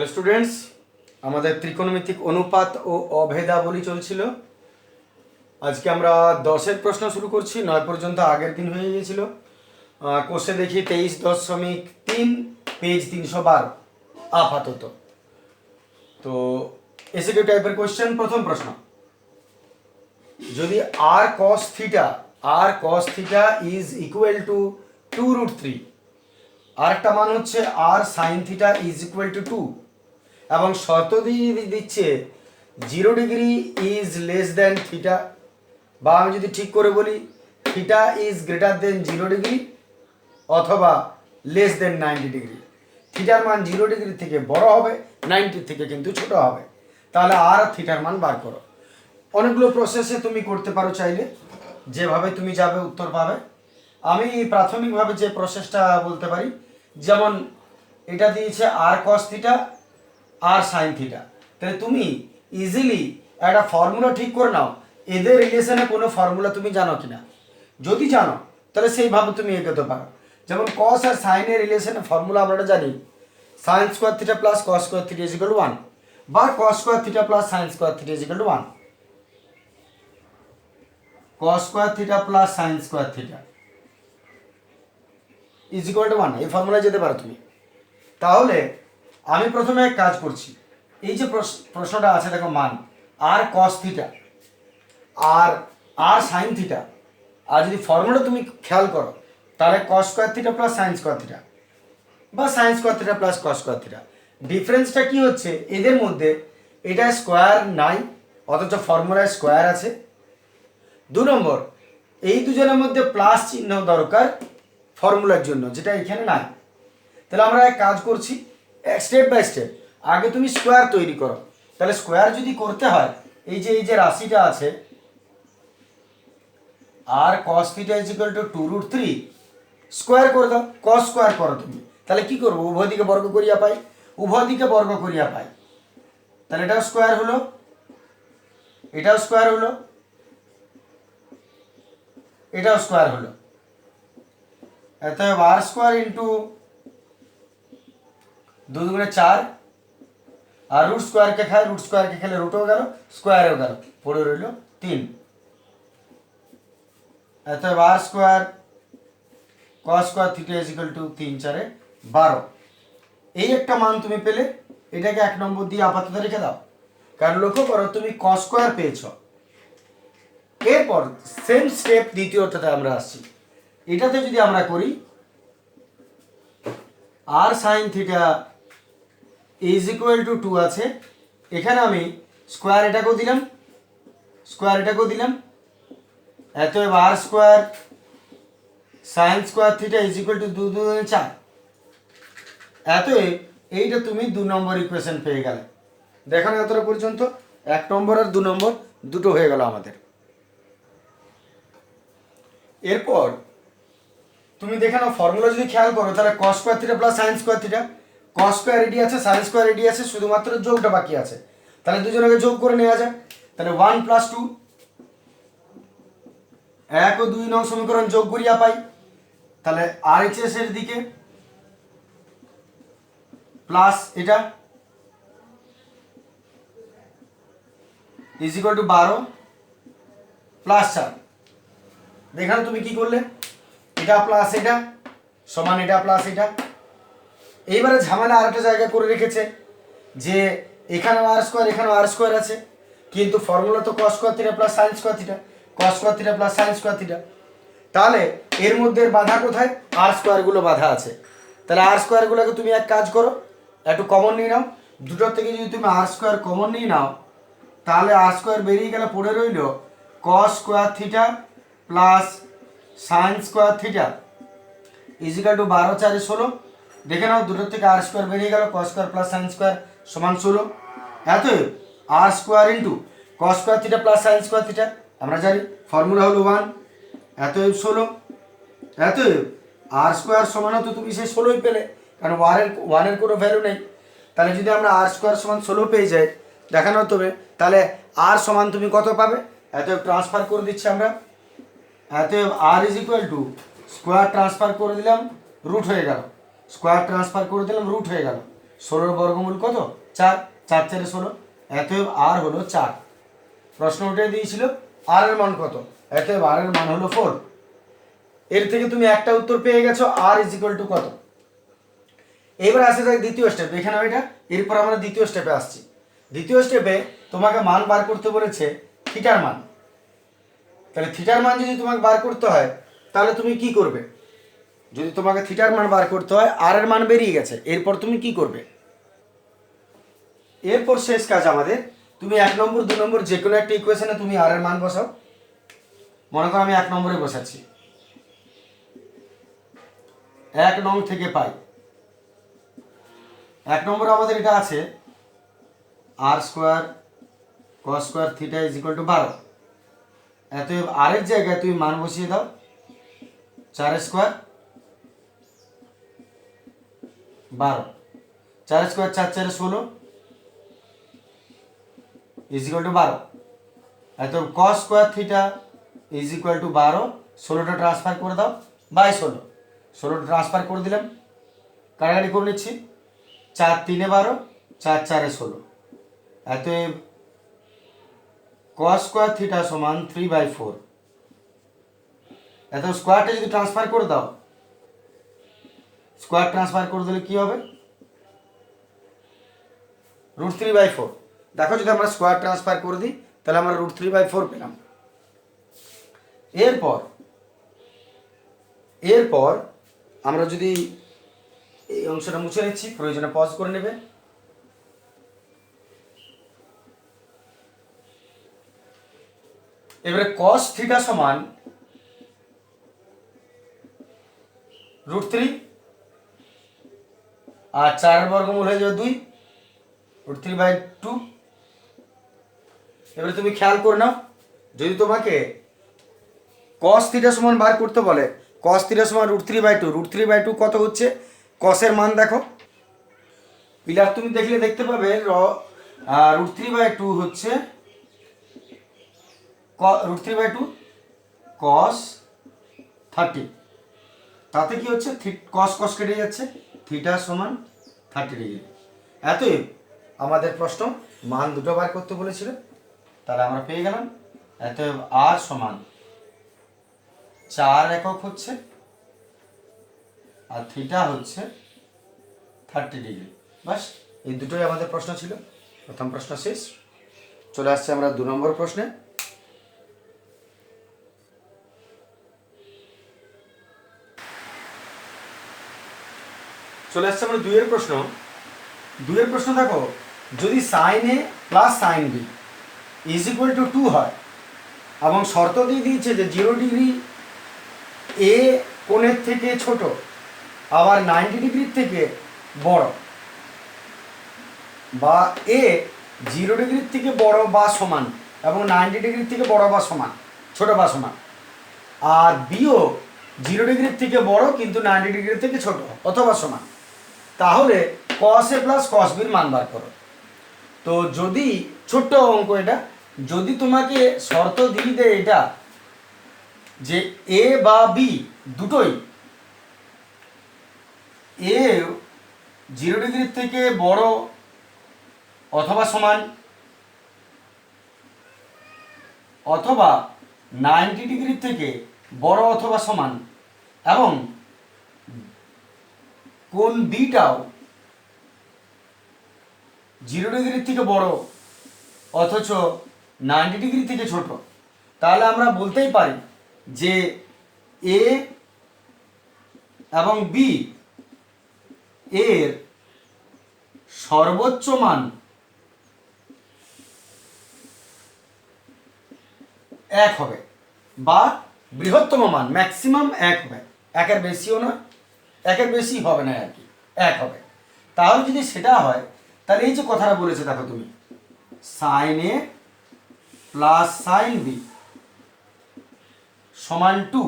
Hello students, আমাদের ত্রিকোণমিতিক অনুপাত ও অভেদাবলী চলছিল। আজকে আমরা 10-এর প্রশ্ন শুরু করছি। 9 পর্যন্ত আগের দিন হয়ে গিয়েছিল। কোষে দেখি 23.3 পেজ 312 আপাতত। তো এসিকিউ টাইপের কোশ্চেন। প্রথম প্রশ্ন, যদি R cos theta is equal to 2√3, আর একটা মান হচ্ছে R sine theta is equal to 2, এবং শর্ত দিয়ে দিচ্ছে 0 degree is less then theta, বা আমি যদি ঠিক করে বলি theta is greater then 0 degree অথবা লেস দেন 90 ডিগ্রি। থিটার মান 0 ডিগ্রি থেকে বড় হবে, 90 থেকে কিন্তু ছোট হবে। তাহলে আর থিটার মান বার করো। অনেকগুলো প্রসেসে তুমি করতে পারো, চাইলে যেভাবে তুমি যাবে উত্তর পাবে। আমি প্রাথমিকভাবে যে প্রসেসটা বলতে পারি, যেমন এটা দিয়েছে আর cos theta R sine theta, তাহলে তুমি ইজিলি একটা ফর্মুলা ঠিক করে নাও। এদের রিলেশনে কোনো ফর্মুলা তুমি জানো কিনা, যদি জানো তাহলে সেইভাবে তুমি এগোতে পারো। যেমন কস আর সাইনের রিলেশনে ফর্মুলা আমরা জানি, sign square theta plus cos square theta is equal two 1, বা কস square theta plus sine square theta is equal two 1, cos square theta plus sine square theta is equal two 1, এই ফর্মুলায় যেতে পারো তুমি। তাহলে আমি প্রথমে এক কাজ করছি, এই যে প্রশ্নটা আছে দেখো, মান R cos theta R sine theta, আর যদি ফর্মুলা তুমি খেয়াল করো তাহলে cos square theta plus sine square theta, বা sine square theta plus cos square theta. ডিফারেন্সটা কি হচ্ছে এদের মধ্যে? এটা স্কোয়ার নাই, অথচ ফর্মুলায় স্কোয়ার আছে। 2 নম্বর, এই দুজনের মধ্যে প্লাস চিহ্ন দরকার ফর্মুলার জন্য, যেটা এখানে নাই। তাহলে আমরা এক কাজ করছি, স্টেপ বাই স্টেপ। আগে তুমি স্কোয়ার তৈরি করো। তাহলে স্কোয়ার যদি করতে হয়, এই যে রাশিটা আছে R cos theta is equal to 2√3, square করে দাও, কস স্কোয়ার করো তুমি। তাহলে কি করবো? উভয় দিকে বর্গ করিয়া পাই, উভয় দিকে বর্গ করিয়া পাই। তাহলে এটাও স্কোয়ার হলো, এটাও স্কোয়ার হলো, এটাও স্কোয়ার হলো। অতএব আর স্কোয়ার ইন্টু 2 দুগুণে 4, আর রুট স্কোয়ারকে খায়, রুট স্কোয়ারকে খেলে রুটও গেল, স্কোয়ারেও গেল, পড়ে রইল 3। অতএব R square cos square theta is equal to 3×4 = 12। এই একটা মান তুমি পেলে, এটাকে 1 নম্বর দিয়ে আপাতত রেখে দাও। কারণ লক্ষ্য করো তুমি কস স্কোয়ার পেয়েছ। এরপর সেম স্টেপ দ্বিতীয়টাতে আমরা আসছি। এটাতে যদি আমরা করি R sine theta is equal to 2 আছে, এখানে আমি স্কোয়ার এটাকেও দিলাম, স্কোয়ার এটাকেও দিলাম। অতএব R square sine square theta is equal to 2 দুগুণে 4। অতএব এইটা তুমি 2 নম্বর ইকুয়েশন পেয়ে গেলে। দেখো না এতটা পর্যন্ত 1 নম্বর আর 2 নম্বর দুটো হয়ে গেল আমাদের। এরপর তুমি দেখে নাও ফর্মুলা যদি খেয়াল করো, তাহলে cos square theta plus sine square theta, cos square ready আছে, সাইন স্কোয়ার রেডি আছে, শুধুমাত্র যোগটা বাকি আছে। তাহলে দুজনকে যোগ করে নেওয়া যায়। তাহলে 1 + 2, 1 ও 2 নং সমীকরণ যোগ করিয়া পাই। তাহলে RHS এর দিকে প্লাস এটা ইজ ইকুয়াল টু 12 প্লাস 4। দেখানো তুমি কি করলে, এটা প্লাস এটা সমান এটা প্লাস এটা। এইবারে ঝামেলা আরেকটা জায়গা করে রেখেছে, যে এখানেও আর স্কোয়ার, এখানেও আর স্কোয়ার আছে, কিন্তু ফর্মুলা তো কস square theta plus sine square theta, কস square theta plus sine square theta. তাহলে এর মধ্যে বাধা কোথায়? আর স্কোয়ারগুলো বাধা আছে। তাহলে আর স্কোয়ারগুলোকে তুমি এক কাজ করো, একটু কমন নিয়ে নাও। দুটোর থেকে যদি তুমি আর স্কোয়ার কমন নিয়ে নাও, তাহলে আর স্কোয়ার বেরিয়ে গেলে পড়ে রইল কস square theta plus sine square theta is equal to 12 × 4 = 16। দেখে নাও দুটোর থেকে আর স্কোয়ার বেরিয়ে গেল, cos square plus sine square সমান 16। অতএব R square into cos square theta plus sine square theta, আমরা জানি ফর্মুলা হলো 1, অতএব 16। অতএব আর স্কোয়ার সমান তো তুমি সেই 16ই পেলে, কারণ ওয়ানের কোনো ভ্যালু নেই। তাহলে যদি আমরা আর স্কোয়ার সমান 16 পেয়ে যাই, দেখানো তবে তাহলে আর সমান তুমি কত পাবে? অতএব ট্রান্সফার করে দিচ্ছি আমরা। অতএব R is equal to square transfer করে দিলাম, রুট হয়ে গেল, স্কোয়ার ট্রান্সফার করে দিলাম, রুট হয়ে গেল, 16 বর্গমূল কত 4, 4 4 16, অতএব আর হলো 4। প্রশ্ন উঠে দিয়েছিল আর এর মান কত, অতএব আর এর মান হলো 4। এর থেকে তুমি একটা উত্তর পেয়ে গেছো আর ইজ ইকুয়াল টু কত। এবার আসে যাক দ্বিতীয় স্টেপ, এখানে এটা এরপর আমরা দ্বিতীয় স্টেপে আসছি। দ্বিতীয় স্টেপে তোমাকে মান বার করতে বলেছে থিটার মান। তাহলে থিটার মান যদি তোমাকে বার করতে হয় তাহলে তুমি কি করবে, যদি তোমাকে থিটার মান বার করতে হয় আর এর মান বেরিয়ে গেছে, এরপর তুমি কি করবে, এরপর শেষ কাজ আমাদের, তুমি 1 নম্বর 2 নম্বর যে কোনো একটা ইকুয়েশনে তুমি আর এর মান বসাও। মনে করো আমি 1 নম্বরে বসাচ্ছি, 1 নং থেকে পাই 1 নম্বরে আমাদের এটা আছে R square cos square theta is equal to 12। অতএব আর এর জায়গায় তুমি মান বসিয়ে দাও 4 square 12, 4 square 4 4 16 is equal to 12। অতএব cos square theta is equal to 12, 16টা ট্রান্সফার করে দাও বাই 16, 16টা ট্রান্সফার করে দিলাম, কাটাকাটি করে নিচ্ছি, 4 3 12, 4 4 16। অতএব cos স্কোয়ার থিটা সমান 3/4। এত স্কোয়ারটা যদি ট্রান্সফার করে দাও, স্কোয়ার ট্রান্সফার করে দিলে কি হবে √3/4। দেখো যদি আমরা স্কোয়ার ট্রান্সফার করে দিই তাহলে আমরা √3/4 পেলাম। এরপর আমরা যদি এই অংশটা মুছে নিচ্ছি, প্রয়োজনে পজ করে নেবে। এবারে cos থিটা সমান √3 আর 4 বর্গমূল হয়ে যাবে 2, √3/2। এবারে তুমি খেয়াল করে নাও, যদি তোমাকে cos থিটা সমান বার করতে বলে, cos থিটা সমান √3/2, √3/2 কত হচ্ছে, cos এর মান দেখো, পিলার তুমি দেখলে দেখতে পাবে √3/2 হচ্ছে √3/2 cos 30, তাতে কি হচ্ছে cos cos কেটে যাচ্ছে, থিটা সমান 30 ডিগ্রি। এতই আমাদের প্রশ্ন মান দুটো বার করতে বলেছিল, তাহলে আমরা পেয়ে গেলাম। অতএব আর সমান 4 একক হচ্ছে আর থিটা হচ্ছে 30 ডিগ্রি। বাস এই দুটোই আমাদের প্রশ্ন ছিল। প্রথম প্রশ্ন শেষ, চলে আসছে আমরা 2 নম্বর প্রশ্নে। চলে আসছে আমরা 2 এর প্রশ্ন। 2 এর প্রশ্ন দেখো, যদি sin a plus sin b is equal to 2 হয় এবং শর্ত দিয়ে দিয়েছে যে 0 ডিগ্রি এ কোণের থেকে ছোট আবার 90 ডিগ্রির থেকে বড়, বা এ 0 ডিগ্রির থেকে বড় বা সমান এবং 90 ডিগ্রির থেকে বড় বা সমান, ছোট বা সমান, আর বিও 0 ডিগ্রির থেকে বড় কিন্তু 90 ডিগ্রির থেকে ছোট অথবা সমান, তাহলে cos a plus cos b এর মান বার করো। তো যদি ছোট্ট অঙ্ক এটা, যদি তোমাকে শর্ত দিয়ে দেয় এটা যে এ বা বি দুটোই এ 0 ডিগ্রির থেকে বড় অথবা সমান অথবা 90 ডিগ্রির থেকে বড় অথবা সমান এবং কোণ বিটাও 0 ডিগ্রির থেকে বড় অথচ 90 ডিগ্রি থেকে ছোট, তাহলে আমরা বলতেই পারি যে এ এবং বি এর সর্বোচ্চ মান এক হবে বা বৃহত্তম মান ম্যাক্সিমাম এক হবে, একের বেশিও না একের বেশি হবে না আর কি, এক হবে। তাহলে যদি সেটা হয় তাহলে এই যে কথাটা বলেছে দেখো তুমি, sin a plus sin b সমান 2,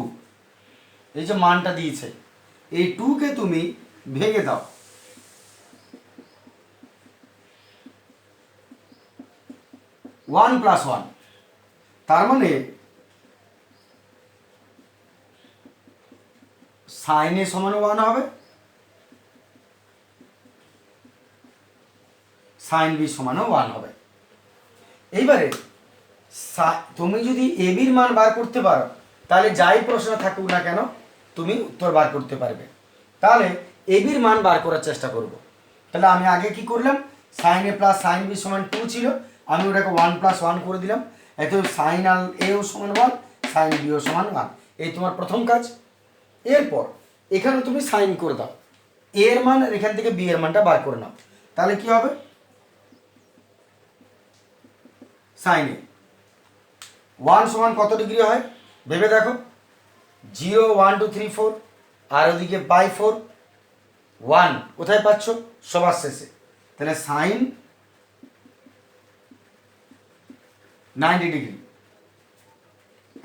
এই যে মানটা দিয়েছে এই 2 কে তুমি ভেঙে দাও, ওয়ান প্লাস ওয়ান, তার মানে sin a সমান 1 হবে সাইন বি সমানও 1 হবে। এইবারে তুমি যদি এ বির মান বার করতে পারো তাহলে যাই প্রশ্ন থাকুক না কেন তুমি উত্তর বার করতে পারবে। তাহলে এ বির মান বার করার চেষ্টা করব। তাহলে আমি আগে কি করলাম, সাইন এ প্লাস সাইন বি সমান 2 ছিল, আমি ওটাকে 1 + 1 করে দিলাম। এত সাইন আর এও সমান 1, সাইন বিও সমান 1, এই তোমার প্রথম কাজ। এরপর এখানে তুমি সাইন করে দাও, এ এর মান আর এখান থেকে বি এর মানটা বার করে নাও। তাহলে কি হবে, সাইন এ 1 সমান কত ডিগ্রি হয় ভেবে দেখো, 0 1 2 3 4, আর ওদিকে বাই 4 1 কোথায় পাচ্ছ, সবার শেষে। তাহলে সাইন 90 ডিগ্রি।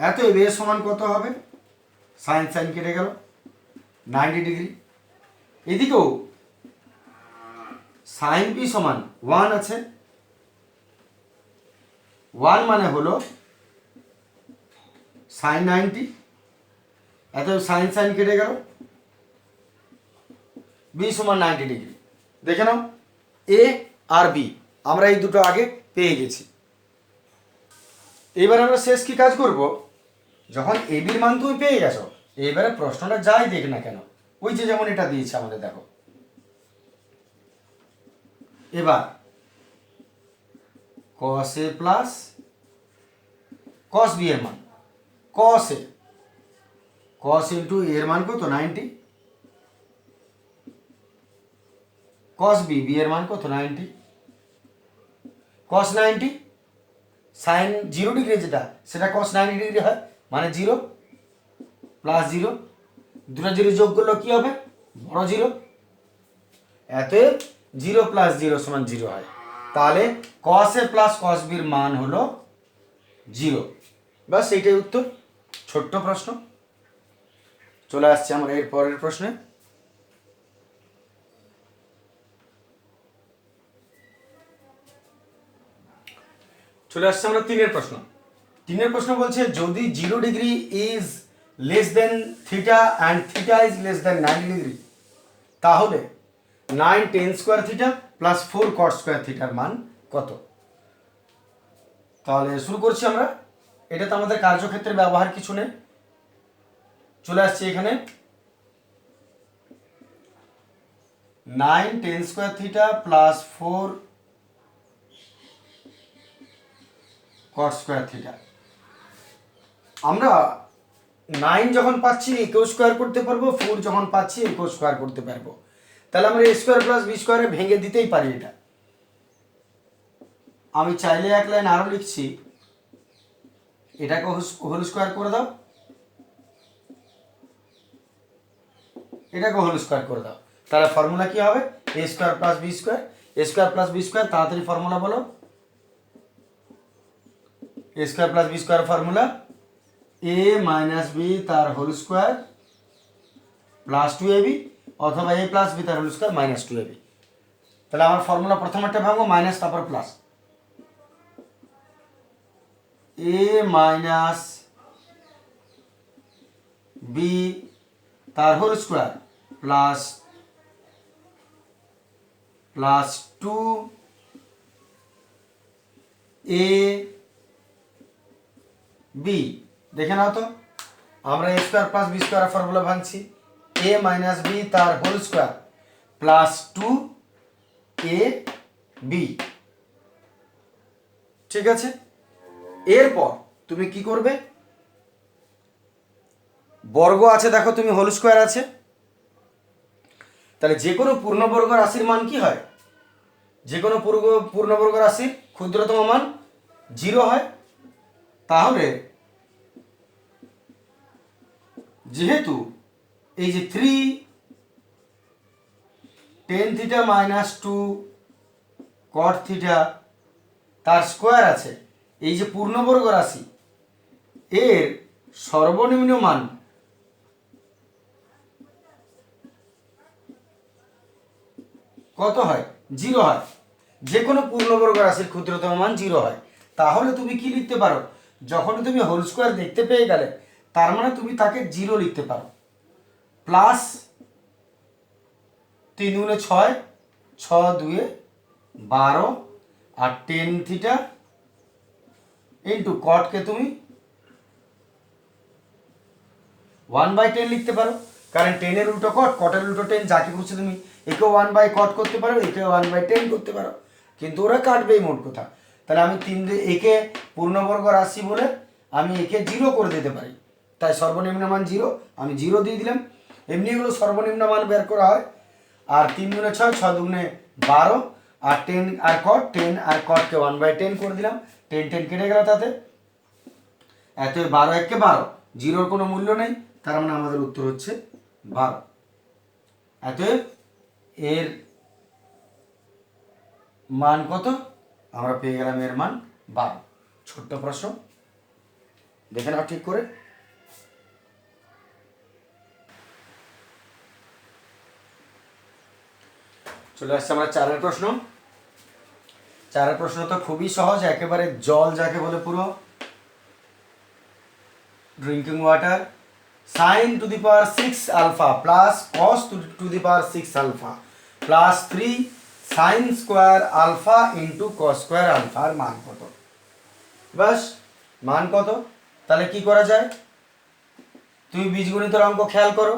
এত এ সমান কত হবে, সাইন সাইন কেটে গেল 90 ডিগ্রি। এদিকেও সাইন বি সমান 1 আছে, 1 মানে হলো সাইন 90, এত সাইন সাইন কেটে গেল, বি সমান 90 ডিগ্রি। দেখে নাও এ আর বি আমরা এই দুটো আগে পেয়ে গেছি। এবার আমরা শেষ কি কাজ করব, যখন এ বির মান তুমি পেয়ে গেছো, এবারে প্রশ্নটা যাই দেখ না কেন ওই যে যেমন এটা দিয়েছে আমাদের, দেখো এবার cos a plus cos b এর মান, cos a cos ইন্টু এর মান কত 90, cos b b এর মান কত 90, cos 90 সাইন 0 ডিগ্রি যেটা সেটা cos 90 ডিগ্রি হয়, মানে 0 প্লাস 0, দুটো 0 যোগ করলে কি হবে, বড় 0, এতে 0 + 0 = 0 হয়। তাহলে cos a plus cos b এর মান হলো 0। বাস এইটাই উত্তর, ছোট্ট প্রশ্ন। চলে আসছে আমরা এর পরের প্রশ্নে। চলে আসছে আমরা 3-এর প্রশ্ন। 3-এর প্রশ্ন বলছে যদি 0 degree is less then theta and theta is less then 90 degree, তাহলে 9 tan square theta plus 4 cot square থিটার মান কত। তাহলে শুরু করছি আমরা, এটা তো আমাদের কার্যক্ষেত্রে ব্যবহার কিছু নেই। চলে আসছে এখানে 9 tan square theta plus 4 cot square theta. আমরা 9 যখন পাচ্ছি একেও স্কোয়ার করতে পারবো, 4 যখন পাচ্ছি একেও স্কোয়ার করতে পারবো। তাহলে আমরা a স্কোয়ার প্লাস বি স্কোয়ারে ভেঙে দিতেই পারি এটা। আমি চাইলে এক লাইন আরও লিখছি, এটাকে হোল স্কোয়ার করে দাও, এটাকে হোল স্কোয়ার করে দাও। তাহলে ফর্মুলা কি হবে, a square plus B square, a square plus B square, তাড়াতাড়ি ফর্মুলা বলো। a square plus B square formula a minus B তার হোল স্কোয়ার প্লাস 2ab, অথবা a প্লাস বি তার হোল স্কোয়ার মাইনাস 2ab। তাহলে আমার formula প্রথম একটা ভাঙবো, মাইনাস তারপর প্লাস, a মাইনাস বি তার হোল স্কোয়ার প্লাস 2ab। দেখে নাও তো, আমরা a square plus B square formula ভাঙছি, a মাইনাস বি তার হোল স্কোয়ার প্লাস 2ab। ঠিক আছে, এরপর তুমি কি করবে, বর্গ আছে দেখো তুমি, হোল স্কোয়ার আছে, তাহলে যে কোনো পূর্ণবর্গ রাশির মান কি হয়, যে কোনো পূর্ণবর্গ রাশির ক্ষুদ্রতম মান 0 হয়। তাহলে যেহেতু এই যে 3 tan theta minus 2 cot theta তার স্কোয়ার আছে, এই যে পূর্ণবর্গ রাশি এর সর্বনিম্ন মান কত হয়, 0 হয়। যে কোনো পূর্ণবর্গ রাশির ক্ষুদ্রতম মান 0 হয়। তাহলে তুমি কি লিখতে পারো, যখন তুমি হোল স্কোয়ার দেখতে পেয়ে গেলে তার মানে তুমি তাকে 0 লিখতে পারো, প্লাস 3 × 6 6 2 12 আর টেন থিটা ইন্টু কটকে তুমি 1/10 লিখতে পারো, কারণ 10 উল্টো কট, কটের উল্টো 10, যাকে খুঁজছে তুমি একে 1/কট করতে পারো, একে 1/10 করতে পারো, কিন্তু ওরা কাটবেই মোট কথা। তাহলে আমি একে পূর্ণবর্গ রাশি বলে আমি একে 0 করে দিতে পারি, তাই সর্বনিম্ন মান 0, আমি 0 দিয়ে দিলাম। এমনি এগুলো সর্বনিম্ন মান বের করা হয়। আর 3 × 6, 6 × 12, আর 10 আর কট, 10 আর কটকে 1/10 করে দিলাম, 10 10 কেটে গেল তাতে, এত 12 1 কে 12, 0-র কোনো মূল্য নেই, তার মানে আমাদের উত্তর হচ্ছে 12। অতএব এর মান কত? আমরা পেয়ে গেলাম এর মান 12। ছোট্ট প্রশ্ন, দেখে নাও ঠিক করে। চলে আসছে আমরা 4-এর প্রশ্ন। 4-এর প্রশ্ন তো খুবই সহজ, একেবারে জল যাকে বলে, পুরো drinking water. sin to the power 6 alpha plus cos to the power 6 alpha plus 3 sin square alpha into cos square alpha এর মান কত? বাস, মান কত? তাহলে কি করা যায়? তুমি বীজগণিতের অঙ্ক খেয়াল করো।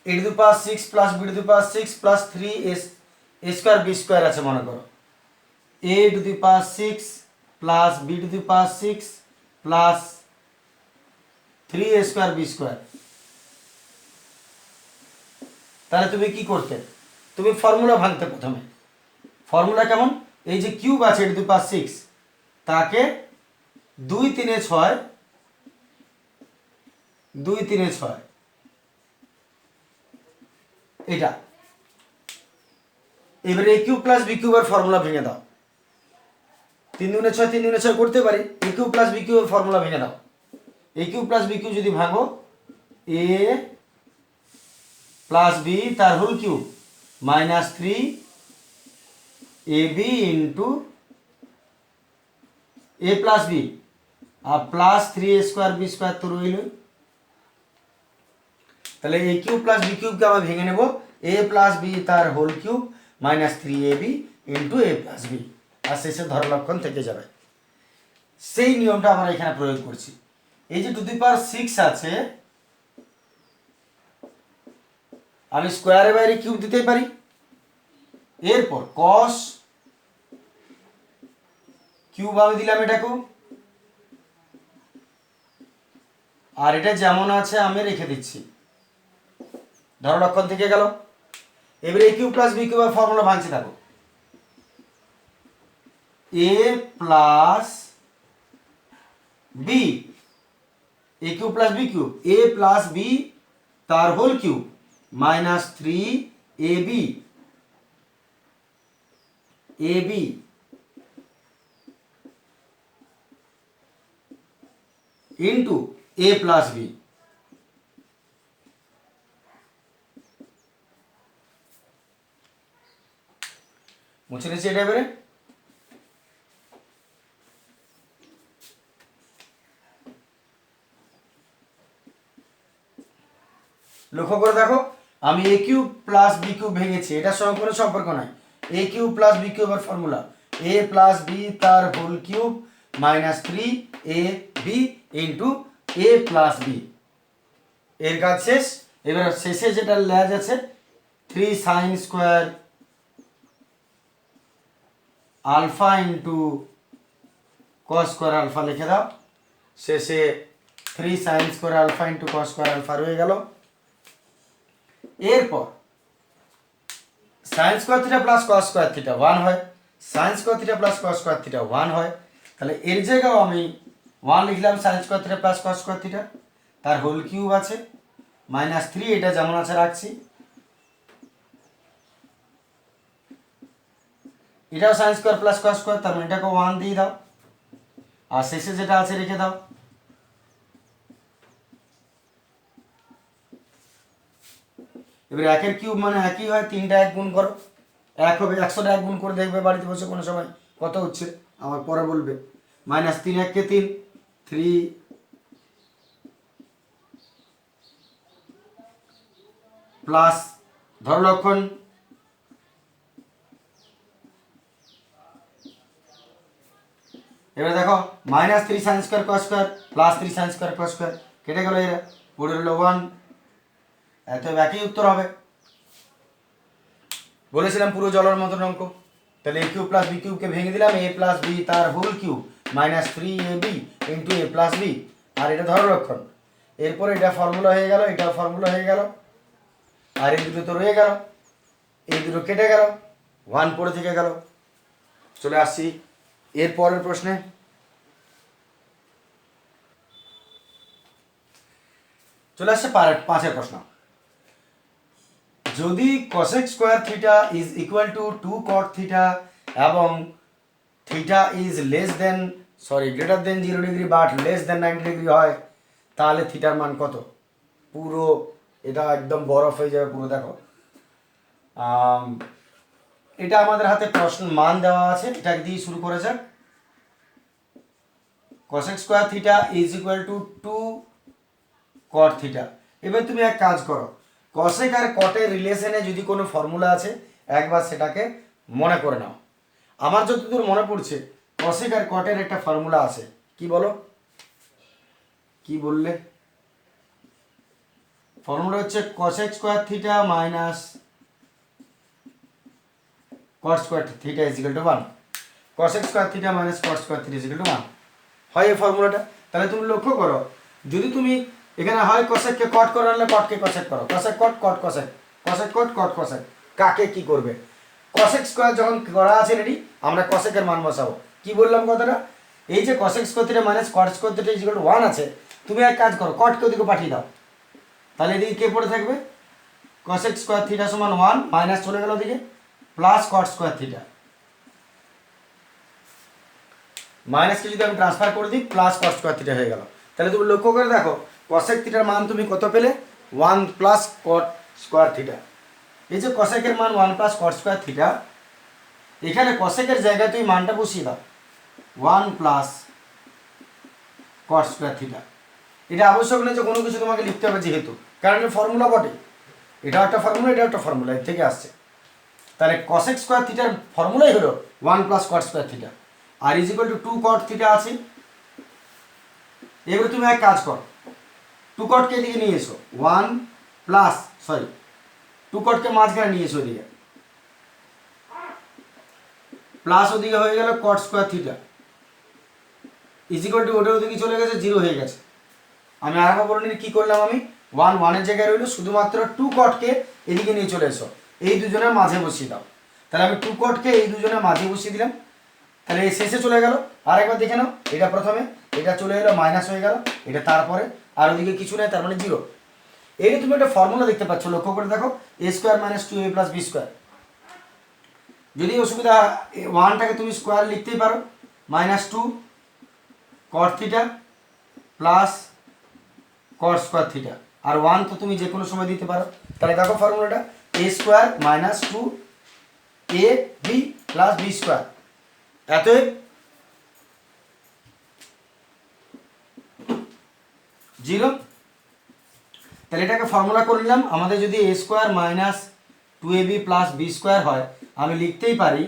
a to the power 6 plus b to the power 6 plus 3 a square b square আছে মনে করো, a to the power 6 plus b to the power 6 plus 3a square b square। তাহলে তুমি কি করতে? তুমি ফর্মুলা ভাঙতে প্রথমে। ফর্মুলা কেমন? এই যে কিউব আছে এটা 2/6, তাকে 2 3 6, 2 3 6 এটা। এবারে এ কিউব প্লাস বি কিউবের ফর্মুলা ভেঙে দাও। 3 2 6, 3 2 6 করতে পারি, এ কিউব প্লাস বি কিউবের ফর্মুলা ভেঙে দাও। A cube plus B cube যদি ভাঙো, এ প্লাস বি তার whole cube minus 3 A B into A plus B আর plus 3a square B square তো রইল। তাহলে এ কিউব প্লাস বি কিউবকে আমরা ভেঙে নেব, এ প্লাস বি তার whole cube minus 3ab into এ প্লাস বি, আর শেষে ধরলক্ষণ থেকে যাবে। সেই নিয়মটা আমরা এখানে প্রয়োগ করছি। এই যে টু দি পাওয়ার 6 আছে, আমি স্কোয়ারের বাইরে কিউব দিতেই পারি। এরপর কস কিউব আমি দিলাম এটাকেও, আর এটা যেমন আছে আমি রেখে দিচ্ছি, ধরলক্ষণ থেকে গেল। এবারে এ কিউব প্লাস বি কিউবের ফর্মুলা ভাঙছে, থাকো A plus B, A cube plus B cube, A plus B তার whole cube minus 3ab into এ প্লাস বি। মুছে নিচ্ছি এটা। এবারে লক্ষ্য করে দেখো, আমি A cube plus B cube ভেঙেছি, এটার সঙ্গে কোনো সম্পর্ক নাই। এ কিউব প্লাস বি কিউবের ফর্মুলা এ প্লাস বি তার whole cube minus 3ab into এ প্লাস বি। এর কাজ শেষ। এবার শেষে যেটা লেজ আছে 3 sine square alpha into cos square alpha লিখে দাও। শেষে 3 sine square alpha into cos square alpha রয়ে গেল। এরপর sine square theta plus cos square theta 1 হয়, sine square theta plus cos square theta 1 হয়। তাহলে এর জায়গাও আমি 1 লিখলাম, sine square theta plus cos square theta তার হোল কিউব আছে মাইনাস 3, এটা যেমন আছে রাখছি। এটাও sine square plus cos square, তার মানে এটাকে 1 দিয়ে দাও, আর শেষে যেটা আছে রেখে দাও। এবার একের কিউব মানে একই হয়, 3টা 1 গুণ করো, 1 হবে, 100টা 1 গুণ করে দেখবে বাড়িতে বসে কোনো সময় কত হচ্ছে, আমার পরে বলবে। মাইনাস 3 1 কে 3, 3 প্লাস ধরলক্ষণ এবার দেখো minus 3 sine square cos square plus 3 sine square cos square কেটে গেল, এরা পড়ে রইল 1। এত একই উত্তর হবে। বলেছিলাম পুরো জলের মতন অঙ্ক। তাহলে এ কিউব প্লাস বি কিউবকে ভেঙে দিলাম, এ প্লাস বি তার whole cube minus 3ab into এ প্লাস বি, আর এটা ধরো রক্ষণ। এরপর এটা ফর্মুলা হয়ে গেল, এটাও ফর্মুলা হয়ে গেল, আর এই দুটো তো রয়ে গেল, এই দুটো কেটে গেল, 1 পড়ে থেকে গেল। চলে আসছি এর পরের প্রশ্নে। চলে আসছে পাঁচের প্রশ্ন। যদি cosec square theta is equal to 2 cot theta এবং theta is greater then 0 degree but less then 90 degree হয়, তাহলে থিটার মান কত? পুরো এটা একদম বরফ হয়ে যাবে পুরো। দেখো এটা আমাদের হাতে প্রশ্ন মান দেওয়া আছে, এটাকে দিয়ে শুরু করে যাক। cosec square theta is equal to 2 cot theta. এবার তুমি এক কাজ করো, cosec আর cot-এর রিলেশনে যদি কোনো ফর্মুলা আছে একবার সেটাকে মনে করে নাও। আমার যতদূর মনে পড়ছে cosec আর cot-এর একটা ফর্মুলা আছে, কি বলো? কি বললে? ফর্মুলা হচ্ছে cosec square theta minus cot square theta is equal two 1। cosec square theta minus cot square theta is equal two 1 হয় এই ফর্মুলাটা। তাহলে তুমি লক্ষ্য করো, যদি তুমি এখানে হয় cosec-কে cot করো, নাহলে cot-কে cosec করো, cosec cot cot cosec, cosec cot cot cosec, কাকে কি করবে? cosec স্কোয়ার যখন করা আছে রেডি, আমরা cosec-এর মান বসাবো। কি বললাম কথাটা? এই যে cosec square theta minus cot square theta is equal two 1 আছে, তুমি এক কাজ করো, cot-কে ওদিকে পাঠিয়ে দাও, তাহলে এদিকে কে পড়ে থাকবে? cosec স্কোয়ার থিটা সমান 1 মাইনাস চলে গেল ওদিকে প্লাস cot স্কোয়ার থিটা, মাইনাসকে যদি আমি ট্রান্সফার করে দিই প্লাস cot স্কোয়ার থিটা হয়ে গেল। তাহলে তুমি লক্ষ্য করে দেখো cosec থিটার মান তুমি কত পেলে? 1 প্লাস cot স্কোয়ার থিটা। এই যে cosec-এর মান 1 প্লাস cot স্কোয়ার থিটা, এখানে cosec-এর জায়গায় তুমি মানটা বসিয়ে দাও 1 প্লাস cot স্কোয়ার থিটা। এটা আবশ্যক নেই যে কোনো কিছু তোমাকে লিখতে হবে, যেহেতু কারণ এটা ফর্মুলা বটে, এটা একটা ফর্মুলা, এটা একটা ফর্মুলা, এর থেকে আসছে। তাহলে cosec স্কোয়ার থিটার ফর্মুলাই হলো 1 প্লাস cot স্কোয়ার থিটা, আর is equal to 2 cot theta আছে। এবারে তুমি এক কাজ করো, 2 cot-কে এদিকে নিয়ে এসো, 1 প্লাস 2 cot-কে মাঝখানে নিয়ে এসো ওদিকে, প্লাস ওদিকে হয়ে গেল cot square theta is equal two ওটা ওদিকে চলে গেছে 0 হয়ে গেছে। আমি আর একবার বলে নিই কী করলাম, আমি 1 এর জায়গায় রইল, শুধুমাত্র 2 cot-কে এদিকে নিয়ে চলে এসো, এই দুজনের মাঝে বসিয়ে দাও। তাহলে আমি 2 cot-কে এই দুজনের মাঝে বসিয়ে দিলাম, তাহলে এই শেষে চলে গেল। আর একবার দেখে নাও, এটা প্রথমে, এটা চলে এলো মাইনাস হয়ে গেল, এটা তারপরে, আর ওদিকে কিছু নেই, তার মানে 0। এই তুমি একটা ফর্মুলা দেখতে পাচ্ছ, লক্ষ্য করে দেখো, a square minus 2a plus b square. যদি অসুবিধা 1টাকে তুমি স্কোয়ার লিখতেই পারো, minus 2 cot theta plus cot square theta, আর 1 তো তুমি যে কোনো সময় দিতে পারো। তাহলে দেখো ফর্মুলাটা, a square minus 2ab plus b square, অতএব 0। তাহলে এটাকে ফর্মুলা করে নিলাম। আমাদের যদি a square minus 2ab plus b square হয়, আমি লিখতেই পারি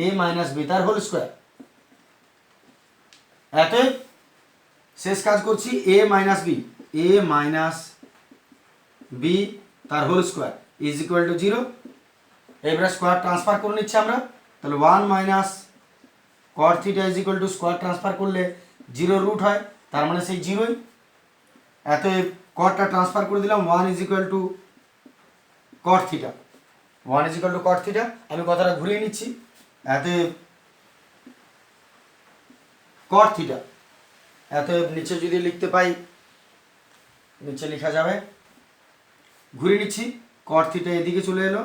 a মাইনাস b তার হোল স্কোয়ার। অতএব শেষ কাজ করছি, a মাইনাস b তার whole square is equal to 0। এবারে স্কোয়ার ট্রান্সফার করে নিচ্ছি আমরা, তাহলে 1 minus cot theta is equal to square transfer করলে 0 রুট হয়, তার মানে সেই 0ই। অতএব cot-টা ট্রান্সফার করে দিলাম, 1 is equal two cot theta, 1 is equal two cot theta. আমি কথাটা ঘুরিয়ে নিচ্ছি, অতএব cot থিটা, অতএব নিচে যদি লিখতে পাই, নিচে লেখা যাবে, ঘুরিয়ে নিচ্ছি, cot থিটা এদিকে চলে এলো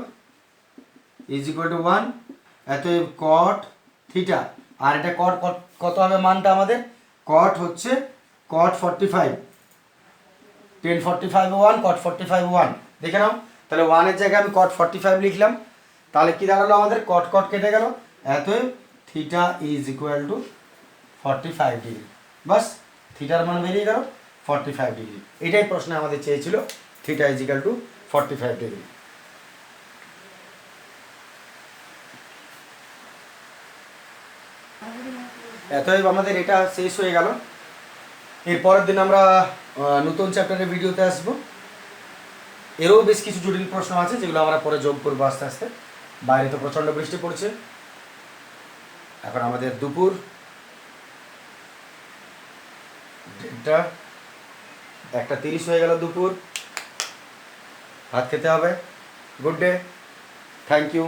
ইজ ইকুয়াল টু 1, অতএব cot থিটা, আর এটা cot কত হবে মানটা আমাদের? cot হচ্ছে cot 45, 1045 1 cot 45 1, দেখে নাও। তাহলে 1 এর জায়গায় আমি cot 45 লিখলাম, তাহলে কি দাঁড়ালো আমাদের? cot cot কেটে গেল, অতএব theta is equal to 45 degree. বাস, থিটার মান বেরিয়ে গেল 45 ডিগ্রি। এটাই প্রশ্নে আমাদের চেয়েছিল, theta is equal to 45 degree. এতএব আমাদের এটা শেষ হয়ে গেল। এর পরের দিন আমরা নতুন চ্যাপ্টারের ভিডিওতে আসব। এরও বেশ কিছু জটিল প্রশ্ন আছে যেগুলো আমরা পরে যোগ করবো আস্তে আস্তে। বাইরে তো প্রচণ্ড বৃষ্টি পড়ছে। এখন আমাদের দুপুর 1:30 হয়ে গেল দুপুর। ভাত খেতে হবে। Good day, thank you.